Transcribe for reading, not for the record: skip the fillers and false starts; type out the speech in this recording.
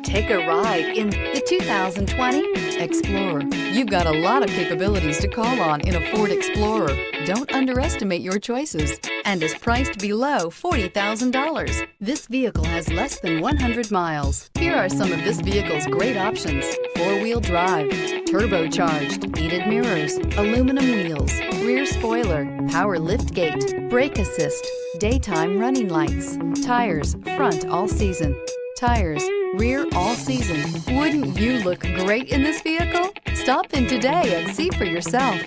Take a ride in the 2020 Explorer. You've got a lot of capabilities to call on in a Ford Explorer. Don't underestimate your choices, and is priced below $40,000. This vehicle has less than 100 miles. Here are some of this vehicle's great options: four-wheel drive, turbocharged, heated mirrors, aluminum wheels, rear spoiler, power lift gate, brake assist, daytime running lights, tires front all season, tires rear all season. Wouldn't you look great in this vehicle? Stop in today and see for yourself.